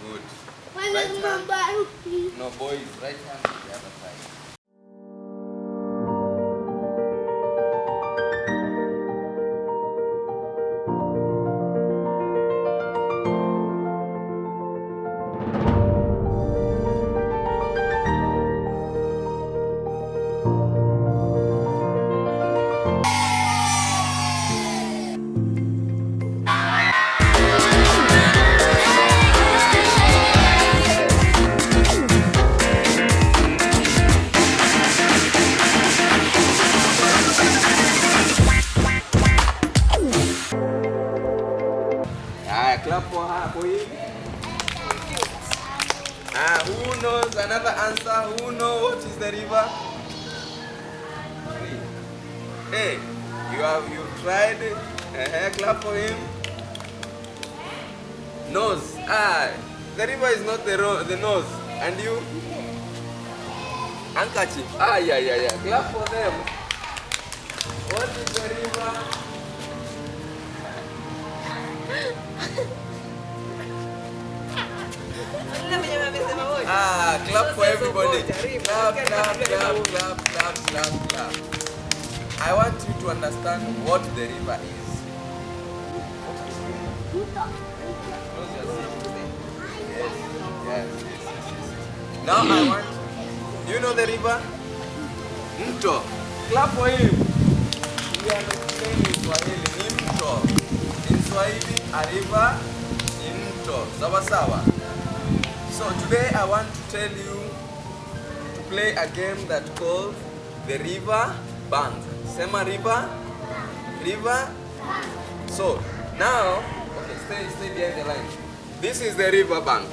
Good. Right hand. No, boys. Right hand to the other side. Clap for her, for him. Who knows another answer? Who knows what is the river? Hey, you've tried. Clap for him. Nose. The river is not the nose. And you? Handkerchief. Yeah. Clap for them. What is the river? Clap for everybody. Clap. I want you to understand what the river is. Yes. Now I want you know the river? Mto. Clap for him. We are explaining in Swahili. Ni mto. In Swahili, a river ni mto. Sawa. So today I want to tell you to play a game that called the river bank. Sema river. So now, okay, stay behind the line. This is the river bank.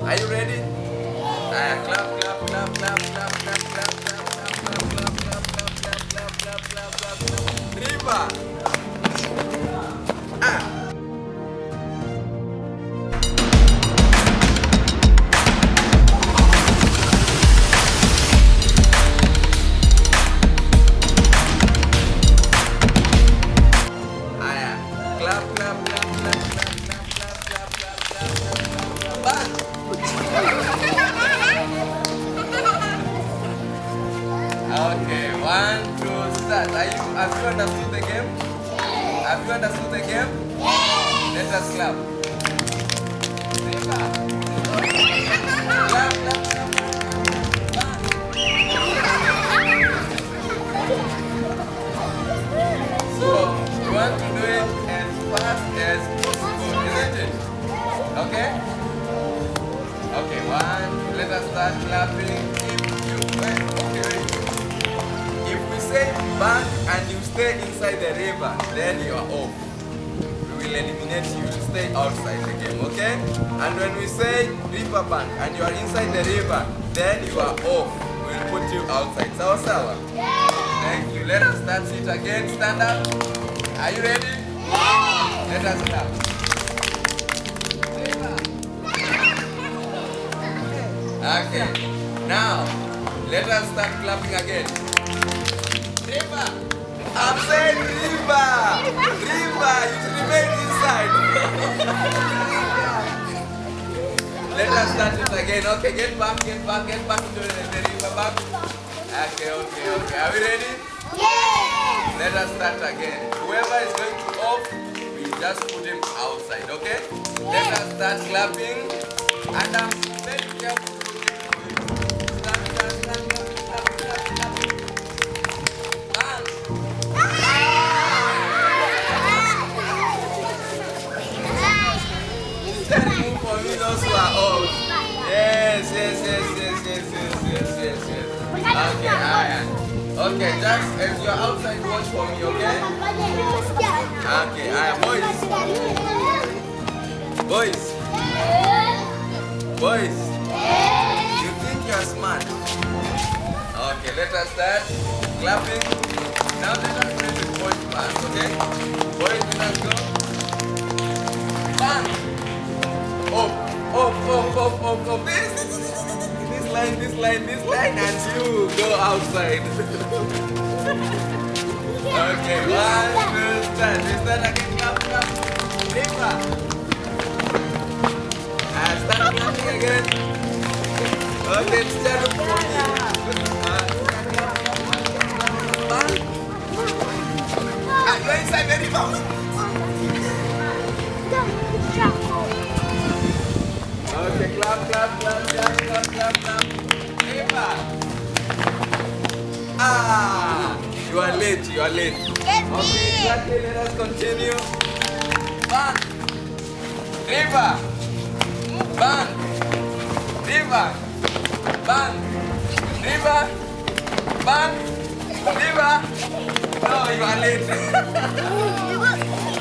Are you ready? Clap. River. Okay, 1, 2, start. Have you understood the game? Have you understood the game? Let us clap. Clap. So, you want to do it as fast as possible, isn't it? Okay? Okay, 1. Let us start clapping. If we say bank and you stay inside the river, then you are off. We will eliminate you. You stay outside the game, okay? And when we say river bank and you are inside the river, then you are off. We will put you outside. Sawa? Thank you. Let us start it again. Stand up. Are you ready? Let us clap. Okay. Now, let us start clapping again. River. I'm saying river. You should remain inside. Let us start it again. Okay, get back into the river bank. Okay. Are we ready? Yeah. Let us start again. Whoever is going to off, we just put him outside, okay? Let us start clapping. And I'm very careful. Stand. move for me those who are old. Yes. Okay, alright. Okay, just if you're outside, watch for me, okay? Okay, alright, boys. You think you're smart? Okay, let us start clapping. Now let us play the point pass, okay? Boys, let us go. Bang! Up. This line, and you go outside. Okay, 1, 2, start. We start again, clap. River. Start clapping again. Okay, stand up for me. You're inside the river. Okay, clap. River. You are late. Okay, exactly. Let us continue. Bang. River. Bang. River. Bang. River. Bang. River. No, you are late.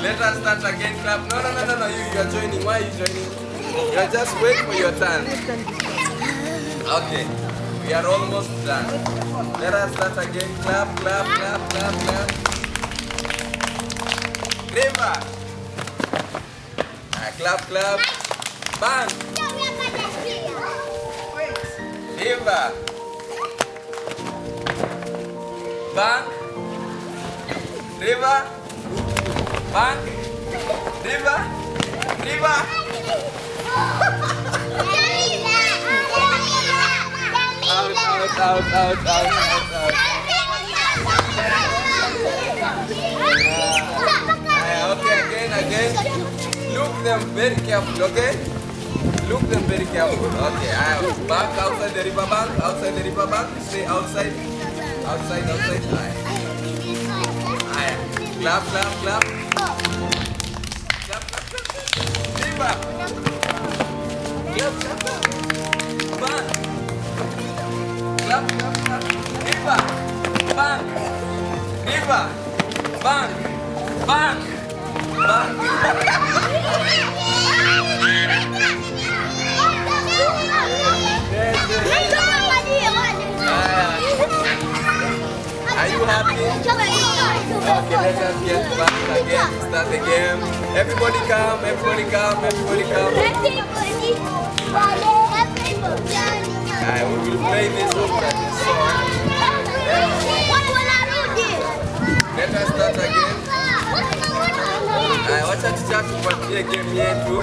Let us start again. Clap. No. You are joining. Why are you joining? You are just waiting for your turn. Okay. We are almost done. Let us start again. Clap. River. Clap. Bang. River. Bang. River. Bang. River. Out. Okay, again. Look them very careful, okay? Okay, back outside the river bank. Stay outside. Clap. River. Clap. Bang. Clap. River. Bang. Are you happy? Okay, let us get back again. Start the game. Everybody come. We will play this after this song. Let us start again. Wacha tuchatu kwa game yetu.